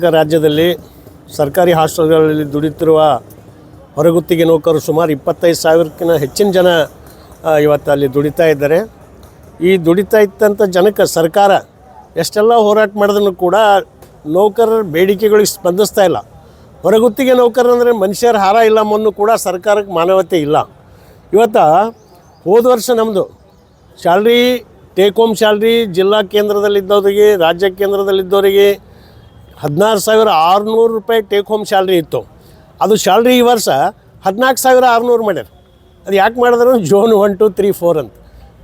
ರಾಜ್ಯದಲ್ಲಿ ಸರ್ಕಾರಿ ಹಾಸ್ಟೆಲ್ಗಳಲ್ಲಿ ದುಡಿತಿರುವ ಹೊರಗುತ್ತಿಗೆ ನೌಕರರು ಸುಮಾರು 25,000ಕ್ಕಿಂತ ಹೆಚ್ಚಿನ ಜನ ಇವತ್ತು ಅಲ್ಲಿ ದುಡಿತಾ ಇದ್ದಾರೆ. ಈ ದುಡಿತಾ ಇದ್ದಂಥ ಜನಕ್ಕೆ ಸರ್ಕಾರ ಎಷ್ಟೆಲ್ಲ ಹೋರಾಟ ಮಾಡಿದ್ರೂ ಕೂಡ ನೌಕರರ ಬೇಡಿಕೆಗಳಿಗೆ ಸ್ಪಂದಿಸ್ತಾ ಇಲ್ಲ. ಹೊರಗುತ್ತಿಗೆ ನೌಕರರಂದರೆ ಮನುಷ್ಯರ ಹಾರ ಇಲ್ಲ ಅನ್ನೋ ಕೂಡ ಸರ್ಕಾರಕ್ಕೆ ಮಾನವತೆ ಇಲ್ಲ. ಇವತ್ತು ಹೋದ ವರ್ಷ ನಮ್ಮದು ಸ್ಯಾಲ್ರಿ ಟೇಕ್ ಹೋಮ್ ಸ್ಯಾಲ್ರಿ ಜಿಲ್ಲಾ ಕೇಂದ್ರದಲ್ಲಿದ್ದವರಿಗೆ ರಾಜ್ಯ ಕೇಂದ್ರದಲ್ಲಿದ್ದವರಿಗೆ 16,600 ರೂಪಾಯಿ ಟೇಕ್ ಹೋಮ್ ಸ್ಯಾಲ್ರಿ ಇತ್ತು. ಅದು ಸ್ಯಾಲ್ರಿ ಈ ವರ್ಷ 14,600 ಮಾಡ್ಯಾರ. ಅದು ಯಾಕೆ ಮಾಡಿದ್ರು ಜೋನ್ 1, 2, 3, 4 ಅಂತ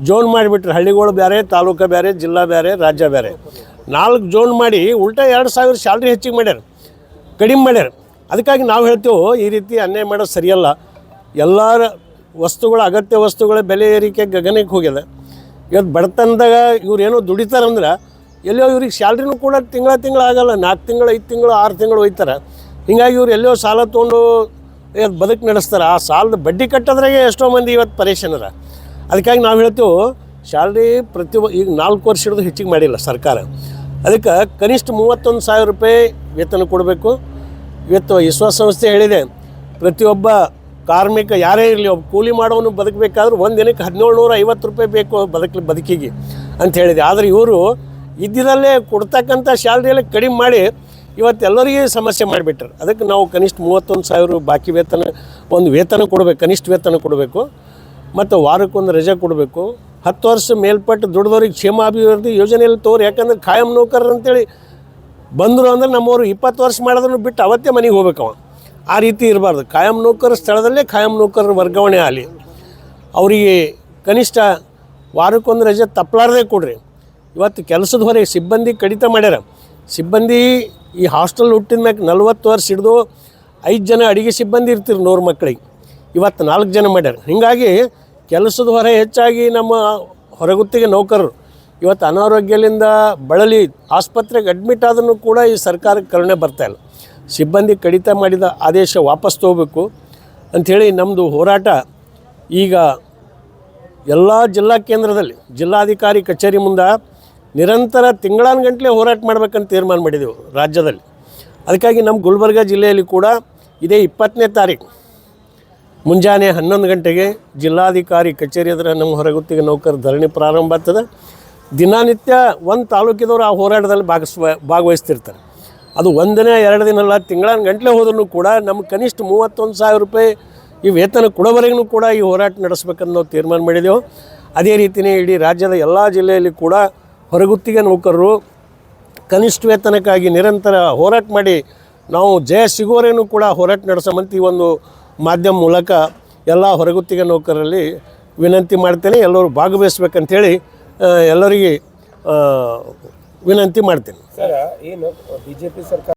ಜೋನ್ ಮಾಡಿಬಿಟ್ರೆ ಹಳ್ಳಿಗಳು ಬೇರೆ, ತಾಲೂಕು ಬೇರೆ, ಜಿಲ್ಲಾ ಬೇರೆ, ರಾಜ್ಯ ಬೇರೆ 4 ಜೋನ್ ಮಾಡಿ ಉಲ್ಟಾ 2,000 ಸ್ಯಾಲ್ರಿ ಹೆಚ್ಚಿಗೆ ಮಾಡ್ಯಾರ, ಕಡಿಮೆ ಮಾಡ್ಯಾರ. ಅದಕ್ಕಾಗಿ ನಾವು ಹೇಳ್ತೇವೆ ಈ ರೀತಿ ಅನ್ಯಾಯ ಮಾಡೋದು ಸರಿಯಲ್ಲ. ಎಲ್ಲರ ವಸ್ತುಗಳ ಅಗತ್ಯ ವಸ್ತುಗಳ ಬೆಲೆ ಏರಿಕೆ ಗಗನಕ್ಕೆ ಹೋಗ್ಯದ. ಇವತ್ತು ಬಡತನದಾಗ ಇವ್ರು ಏನೋ ದುಡಿತಾರಂದ್ರೆ ಎಲ್ಲೋ ಇವ್ರಿಗೆ ಸ್ಯಾಲ್ರಿನೂ ಕೂಡ ತಿಂಗಳ ಆಗಲ್ಲ. 4 ತಿಂಗಳು, 5 ತಿಂಗಳು, 6 ತಿಂಗಳು ಒಯ್ತಾರೆ. ಹೀಗಾಗಿ ಇವ್ರು ಎಲ್ಲೋ ಸಾಲ ತೊಗೊಂಡು ಬದುಕು ನಡೆಸ್ತಾರೆ. ಆ ಸಾಲದ ಬಡ್ಡಿ ಕಟ್ಟೋದ್ರಾಗೆ ಎಷ್ಟೋ ಮಂದಿ ಇವತ್ತು ಪರೇಶಾನರ. ಅದಕ್ಕಾಗಿ ನಾವು ಹೇಳ್ತೇವೆ ಸ್ಯಾಲ್ರಿ ಈಗ 4 ವರ್ಷ ಹಿಡಿದು ಹೆಚ್ಚಿಗೆ ಮಾಡಿಲ್ಲ ಸರ್ಕಾರ. ಅದಕ್ಕೆ ಕನಿಷ್ಠ 31,000 ರೂಪಾಯಿ ವೇತನ ಕೊಡಬೇಕು. ಇವತ್ತು ವಿಶ್ವಸಂಸ್ಥೆ ಹೇಳಿದೆ ಪ್ರತಿಯೊಬ್ಬ ಕಾರ್ಮಿಕ ಯಾರೇ ಇರಲಿ, ಒಬ್ಬ ಕೂಲಿ ಮಾಡೋನು ಬದುಕಬೇಕಾದ್ರೂ ಒಂದು ದಿನಕ್ಕೆ 1,750 ರೂಪಾಯಿ ಬೇಕು ಬದುಕಿಗೆ ಅಂತ ಹೇಳಿದೆ. ಆದರೆ ಇವರು ಇದ್ದಿದ್ದಲ್ಲೇ ಕೊಡ್ತಕ್ಕಂಥ ಸ್ಯಾಲ್ರಿಯಲ್ಲೇ ಕಡಿಮೆ ಮಾಡಿ ಇವತ್ತೆಲ್ಲರಿಗೆ ಸಮಸ್ಯೆ ಮಾಡಿಬಿಟ್ರು. ಅದಕ್ಕೆ ನಾವು ಕನಿಷ್ಠ 31,000 ಬಾಕಿ ವೇತನ, ಒಂದು ವೇತನ ಕೊಡಬೇಕು, ಕನಿಷ್ಠ ವೇತನ ಕೊಡಬೇಕು. ಮತ್ತು ವಾರಕ್ಕೊಂದು ರಜೆ ಕೊಡಬೇಕು. 10 ವರ್ಷ ಮೇಲ್ಪಟ್ಟು ದುಡ್ದವ್ರಿಗೆ ಕ್ಷೇಮಾಭಿವೃದ್ಧಿ ಯೋಜನೆಯಲ್ಲಿ ತೋರಿ. ಯಾಕಂದ್ರೆ ಖಾಯಂ ನೌಕರರು ಅಂತೇಳಿ ಬಂದರು ಅಂದ್ರೆ ನಮ್ಮವರು 20 ವರ್ಷ ಮಾಡೋದನ್ನು ಬಿಟ್ಟು ಅವತ್ತೇ ಮನೆಗೆ ಹೋಗ್ಬೇಕವ. ಆ ರೀತಿ ಇರಬಾರ್ದು. ಖಾಯಂ ನೌಕರ ಸ್ಥಳದಲ್ಲೇ ಖಾಯಂ ನೌಕರರ ವರ್ಗಾವಣೆ ಆಗಲಿ. ಅವರಿಗೆ ಕನಿಷ್ಠ ವಾರಕ್ಕೊಂದು ರಜೆ ತಪ್ಪಲಾರದೆ ಕೊಡ್ರಿ. ಇವತ್ತು ಕೆಲಸದ ಹೊರಗೆ ಸಿಬ್ಬಂದಿ ಕಡಿತ ಮಾಡ್ಯಾರ. ಸಿಬ್ಬಂದಿ ಈ ಹಾಸ್ಟೆಲ್ ಹುಟ್ಟಿದ ಮ್ಯಾಗ 40 ವರ್ಷ ಹಿಡಿದು 5 ಜನ ಅಡುಗೆ ಸಿಬ್ಬಂದಿ ಇರ್ತೀರಿ 100 ಮಕ್ಕಳಿಗೆ. ಇವತ್ತು 4 ಜನ ಮಾಡ್ಯಾರ. ಹೀಗಾಗಿ ಕೆಲಸದ ಹೊರ ಹೆಚ್ಚಾಗಿ ನಮ್ಮ ಹೊರಗುತ್ತಿಗೆ ನೌಕರರು ಇವತ್ತು ಅನಾರೋಗ್ಯದಿಂದ ಬಳಲಿ ಆಸ್ಪತ್ರೆಗೆ ಅಡ್ಮಿಟ್ ಆದ್ರೂ ಕೂಡ ಈ ಸರ್ಕಾರಕ್ಕೆ ಕರುಣೆ ಬರ್ತಾಯಿಲ್ಲ. ಸಿಬ್ಬಂದಿ ಕಡಿತ ಮಾಡಿದ ಆದೇಶ ವಾಪಸ್ ತೊಗೋಬೇಕು ಅಂಥೇಳಿ ನಮ್ಮದು ಹೋರಾಟ ಈಗ ಎಲ್ಲ ಜಿಲ್ಲಾ ಕೇಂದ್ರದಲ್ಲಿ ಜಿಲ್ಲಾಧಿಕಾರಿ ಕಚೇರಿ ಮುಂದೆ ನಿರಂತರ ತಿಂಗಳಾನುಗಟ್ಟಲೆ ಹೋರಾಟ ಮಾಡ್ಬೇಕಂತ ತೀರ್ಮಾನ ಮಾಡಿದೆವು ರಾಜ್ಯದಲ್ಲಿ. ಅದಕ್ಕಾಗಿ ನಮ್ಮ ಗುಲ್ಬರ್ಗ ಜಿಲ್ಲೆಯಲ್ಲಿ ಕೂಡ ಇದೇ 20ನೇ ತಾರೀಕು ಮುಂಜಾನೆ 11 ಗಂಟೆಗೆ ಜಿಲ್ಲಾಧಿಕಾರಿ ಕಚೇರಿ ಎದುರು ನಮ್ಮ ಹೊರಗುತ್ತಿಗೆ ನೌಕರ ಧರಣಿ ಪ್ರಾರಂಭ ಆಗ್ತದೆ. ದಿನನಿತ್ಯ ಒಂದು ತಾಲೂಕಿದವರು ಆ ಹೋರಾಟದಲ್ಲಿ ಭಾಗವಹಿಸ್ತಿರ್ತಾರೆ. ಅದು 1 ದಿನ 2 ದಿನ ಅಲ್ಲ, ತಿಂಗಳಾನುಗಟ್ಟಲೆ ಹೋದ್ರೂ ಕೂಡ ನಮ್ಗೆ ಕನಿಷ್ಠ 31,000 ರೂಪಾಯಿ ಈ ವೇತನ ಕೊಡೋವರೆಗೂ ಕೂಡ ಈ ಹೋರಾಟ ನಡೆಸ್ಬೇಕಂತ ನಾವು ತೀರ್ಮಾನ ಮಾಡಿದೆವು. ಅದೇ ರೀತಿಯೇ ಇಡೀ ರಾಜ್ಯದ ಎಲ್ಲ ಜಿಲ್ಲೆಯಲ್ಲಿ ಕೂಡ ಹೊರಗುತ್ತಿಗೆ ನೌಕರರು ಕನಿಷ್ಠ ವೇತನಕ್ಕಾಗಿ ನಿರಂತರ ಹೋರಾಟ ಮಾಡಿ ನಾವು ಜಯ ಸಿಗುವವರೆಗೂ ಕೂಡ ಹೋರಾಟ ನಡೆಸೋಮಂತ ಈ ಒಂದು ಮಾಧ್ಯಮ ಮೂಲಕ ಎಲ್ಲ ಹೊರಗುತ್ತಿಗೆ ನೌಕರರಲ್ಲಿ ವಿನಂತಿ ಮಾಡ್ತೇನೆ. ಎಲ್ಲರೂ ಭಾಗವಹಿಸ್ಬೇಕಂತೇಳಿ ಎಲ್ಲರಿಗೆ ವಿನಂತಿ ಮಾಡ್ತೇನೆ. ಸರ್, ಏನು ಬಿಜೆಪಿ ಸರ್ಕಾರ